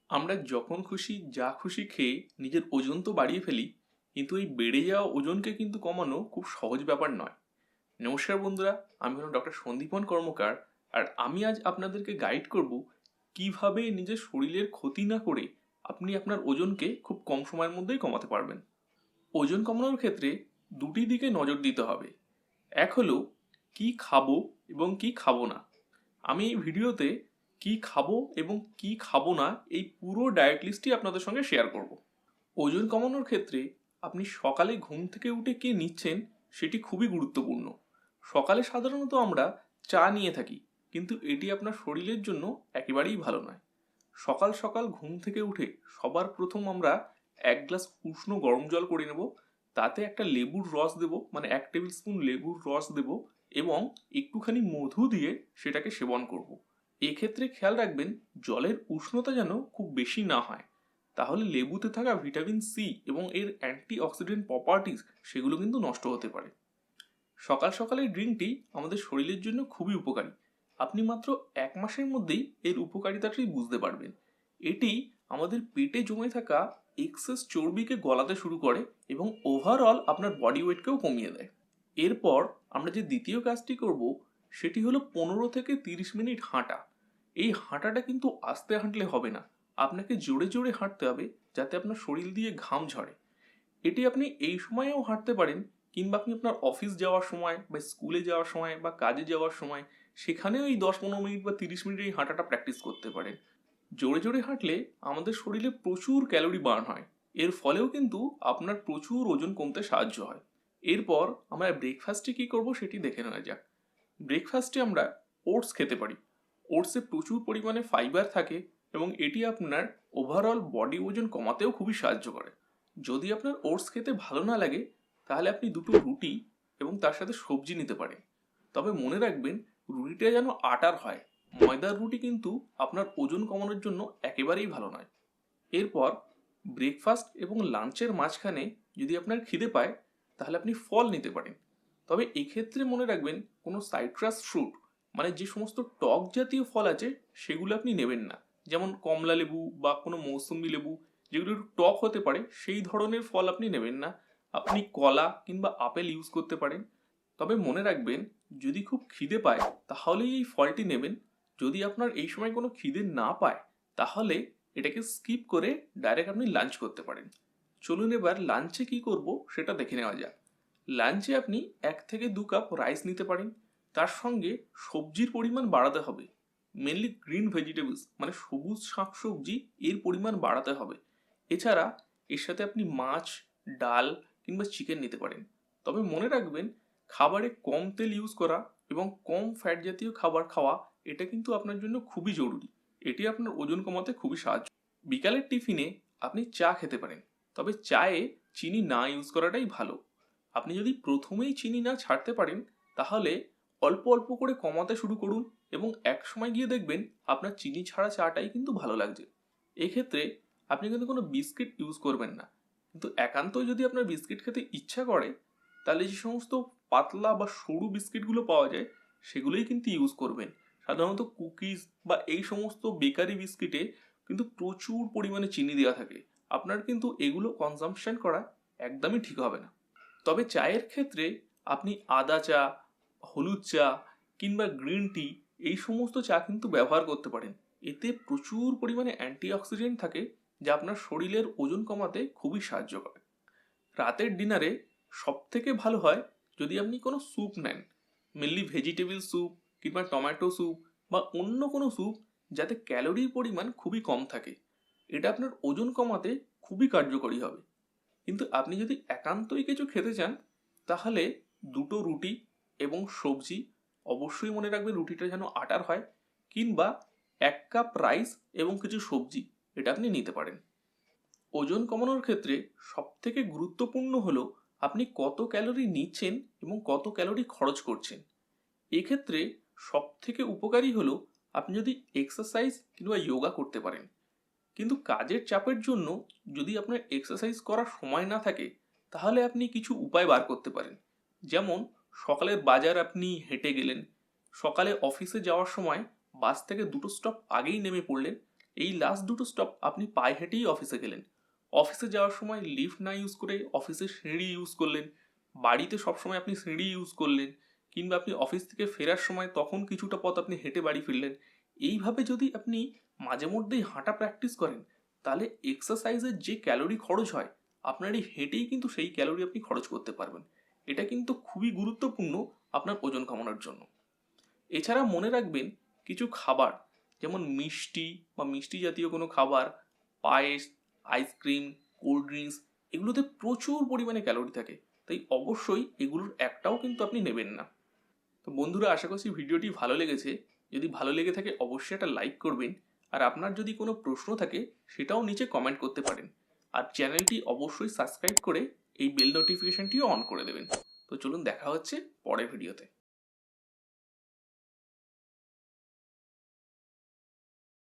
আমরা যখন খুশি যা খুশি খেয়ে নিজের ওজন তো বাড়িয়ে ফেলি, কিন্তু এই বেড়ে যাওয়া ওজনকে কিন্তু কমানো খুব সহজ ব্যাপার নয়। নমস্কার বন্ধুরা, আমি হলাম ডক্টর সন্দীপন কর্মকার। আর আমি আজ আপনাদেরকে গাইড করব কিভাবে নিজের শরীরের ক্ষতি না করে আপনি আপনার ওজনকে খুব কম সময়ের মধ্যেই কমাতে পারবেন। ওজন কমানোর ক্ষেত্রে দুটি দিকে নজর দিতে হবে। এক হলো কি খাবো এবং কি খাবো না। আমি এই ভিডিওতে কি খাবো এবং কি খাবো না এই পুরো ডায়েট লিস্টটি আপনাদের সঙ্গে শেয়ার করব। ওজন কমানোর ক্ষেত্রে আপনি সকালে ঘুম থেকে উঠে কে নিচ্ছেন সেটি খুবই গুরুত্বপূর্ণ। সকালে সাধারণত আমরা চা নিয়ে থাকি, কিন্তু এটি আপনার শরীরের জন্য একেবারেই ভালো নয়। সকাল সকাল ঘুম থেকে উঠে সবার প্রথম আমরা 1 গ্লাস উষ্ণ গরম জল করে নেব। তাতে একটা লেবুর রস দেব, মানে 1 টেবিল স্পুন লেবুর রস দেব এবং একটুখানি মধু দিয়ে সেটাকে সেবন করব। এক্ষেত্রে খেয়াল রাখবেন জলের উষ্ণতা যেন খুব বেশি না হয়, তাহলে লেবুতে থাকা ভিটামিন সি এবং এর অ্যান্টিঅক্সিডেন্ট প্রপার্টিজ সেগুলো কিন্তু নষ্ট হতে পারে। সকাল সকাল এই ড্রিঙ্কটি আমাদের শরীরের জন্য খুবই উপকারী। আপনি মাত্র 1 মাসের মধ্যেই এর উপকারিতাটি বুঝতে পারবেন। এটি আমাদের পেটে জমে থাকা এক্সেস চর্বিকে গলাতে শুরু করে এবং ওভারঅল আপনার বডি ওয়েটকেও কমিয়ে দেয়। এরপর আমরা যে দ্বিতীয় কাজটি করব সেটি হলো 15 থেকে 30 মিনিট হাঁটা। এই হাঁটাটা কিন্তু আস্তে হাঁটলে হবে না, আপনাকে জোরে জোরে হাঁটতে হবে যাতে আপনার শরীর দিয়ে ঘাম ঝরে। এটি আপনি এই সময়েও হাঁটতে পারেন, কিংবা আপনি আপনার অফিস যাওয়ার সময় বা স্কুলে যাওয়ার সময় বা কাজে যাওয়ার সময় সেখানেও এই 10-15 মিনিট বা 30 মিনিট এই হাঁটাটা প্র্যাকটিস করতে পারেন। জোরে জোরে হাঁটলে আমাদের শরীরে প্রচুর ক্যালোরি বার্ন হয়, এর ফলেও কিন্তু আপনার প্রচুর ওজন কমতে সাহায্য হয়। এরপর আমরা ব্রেকফাস্টে কী করব সেটি দেখে নেওয়া যাক। ব্রেকফাস্টে আমরা ওটস খেতে পারি। ওটসে প্রচুর পরিমাণে ফাইবার থাকে এবং এটি আপনার ওভারঅল বডি ওজন কমাতেও খুবই সাহায্য করে। যদি আপনার ওটস খেতে ভালো না লাগে তাহলে আপনি দুটো রুটি এবং তার সাথে সবজি নিতে পারেন। তবে মনে রাখবেন রুটিটা যেন আটার হয়, ময়দার রুটি কিন্তু আপনার ওজন কমানোর জন্য একেবারেই ভালো নয়। এরপর ব্রেকফাস্ট এবং লাঞ্চের মাঝখানে যদি আপনার খিদে পায় তাহলে আপনি ফল নিতে পারেন। তবে এক্ষেত্রে মনে রাখবেন কোনো সাইট্রাস ফ্রুট, মানে যে সমস্ত টক জাতীয় ফল আছে সেগুলো আপনি নেবেন না। যেমন কমলা লেবু বা কোনো মৌসুমি লেবু, যেগুলো একটু টক হতে পারে সেই ধরনের ফল আপনি নেবেন না। আপনি কলা কিংবা আপেল ইউজ করতে পারেন। তবে মনে রাখবেন যদি খুব খিদে পায় তাহলেই এই ফলটি নেবেন। যদি আপনার এই সময় কোনো খিদে না পায় তাহলে এটাকে স্কিপ করে ডাইরেক্ট আপনি লাঞ্চ করতে পারেন। চলুন এবার লাঞ্চে কি করব সেটা দেখে নেওয়া যাক। লাঞ্চে আপনি 1 থেকে 2 কাপ রাইস নিতে পারেন। তার সঙ্গে সবজির পরিমাণ বাড়াতে হবে। মেনলি গ্রিন ভেজিটেবলস, মানে সবুজ শাকসবজি, এর পরিমাণ বাড়াতে হবে। এছাড়া এর সাথে আপনি মাছ, ডাল কিংবা চিকেন নিতে পারেন। তবে মনে রাখবেন খাবারে কম তেল ইউজ করা এবং কম ফ্যাট জাতীয় খাবার খাওয়া এটা কিন্তু আপনার জন্য খুবই জরুরি। এটি আপনার ওজন কমাতে খুবই সাহায্য। বিকালের টিফিনে আপনি চা খেতে পারেন, তবে চায়ে চিনি না ইউজ করাটাই ভালো। আপনি যদি প্রথমেই চিনি না ছাড়তে পারেন তাহলে অল্প অল্প করে কমাতে শুরু করুন এবং এক সময় গিয়ে দেখবেন আপনার চিনি ছাড়া চাটাই কিন্তু ভালো লাগছে। এক্ষেত্রে আপনি কিন্তু কোনো বিস্কিট ইউজ করবেন না, কিন্তু একান্তই যদি আপনার বিস্কিট খেতে ইচ্ছা করে তাহলে যে সমস্ত পাতলা বা সরু বিস্কিটগুলো পাওয়া যায় সেগুলোই কিন্তু ইউজ করবেন। সাধারণত কুকিজ বা এই সমস্ত বেকারি বিস্কিটে কিন্তু প্রচুর পরিমাণে চিনি দেওয়া থাকে। আপনার কিন্তু এগুলো কনজাম্পশন করা একদমই ঠিক হবে না। তবে চায়ের ক্ষেত্রে আপনি আদা চা, হলুদ চা কিংবা গ্রিন টি এই সমস্ত চা কিন্তু ব্যবহার করতে পারেন। এতে প্রচুর পরিমাণে অ্যান্টিঅক্সিডেন্ট থাকে যা আপনার শরীরের ওজন কমাতে খুবই সাহায্য করে। রাতের ডিনারে সবথেকে ভালো হয় যদি আপনি কোনো স্যুপ নেন, মেনলি ভেজিটেবল স্যুপ কিংবা টমেটো স্যুপ বা অন্য কোনো স্যুপ, যাতে ক্যালোরির পরিমাণ খুবই কম থাকে। এটা আপনার ওজন কমাতে খুবই কার্যকরী হবে। কিন্তু আপনি যদি একান্তই কিছু খেতে চান তাহলে দুটো রুটি এবং সবজি, অবশ্যই মনে রাখবেন রুটিটা যেন আটার হয়, কিংবা 1 কাপ রাইস এবং কিছু সবজি, এটা আপনি নিতে পারেন। ওজন কমানোর ক্ষেত্রে সবথেকে গুরুত্বপূর্ণ হলো আপনি কত ক্যালোরি নিচ্ছেন এবং কত ক্যালোরি খরচ করছেন। এক্ষেত্রে সবথেকে উপকারী হলো আপনি যদি এক্সারসাইজ কিংবা যোগা করতে পারেন। কিন্তু কাজের চাপের জন্য যদি আপনার এক্সারসাইজ করার সময় না থাকে তাহলে আপনি কিছু উপায় বার করতে পারেন। যেমন সকালের বাজার আপনি হেঁটে গেলেন, সকালে অফিসে যাওয়ার সময় বাস থেকে দুটো স্টপ আগেই নেমে পড়লেন এই লাস্ট দুটো স্টপ আপনি পায়ে হেঁটেই অফিসে গেলেন। অফিসে যাওয়ার সময় লিফট না ইউজ করে অফিসে সিঁড়ি ইউজ করলেন, বাড়িতে সবসময় আপনি সিঁড়ি ইউজ করলেন, কিংবা আপনি অফিস থেকে ফেরার সময় তখন কিছুটা পথ আপনি হেঁটে বাড়ি ফিরলেন। এইভাবে যদি আপনি মাঝে মধ্যেই হাঁটা প্র্যাকটিস করেন, তাহলে এক্সারসাইজের যে ক্যালোরি খরচ হয়, আপনার এই হেঁটেই কিন্তু সেই ক্যালোরি আপনি খরচ করতে পারবেন। এটা কিন্তু খুবই গুরুত্বপূর্ণ আপনার ওজন কমানোর জন্য। এছাড়া মনে রাখবেন, কিছু খাবার যেমন মিষ্টি বা মিষ্টি জাতীয় কোনো খাবার, পায়েস, আইসক্রিম, কোল্ড ড্রিঙ্কস, এগুলোতে প্রচুর পরিমাণে ক্যালোরি থাকে, তাই অবশ্যই এগুলোর একটাও কিন্তু আপনি নেবেন না। তো বন্ধুরা, আশা করছি ভিডিওটি ভালো লেগেছে। যদি ভালো লেগে থাকে অবশ্যই একটা লাইক করবেন, আর আপনার যদি কোনো প্রশ্ন থাকে সেটাও নিচে কমেন্ট করতে পারেন। আর চ্যানেলটি অবশ্যই সাবস্ক্রাইব করে এই বেল নোটিফিকেশনটিও অন করে দেবেন। তো চলুন, দেখা হচ্ছে পরের ভিডিওতে।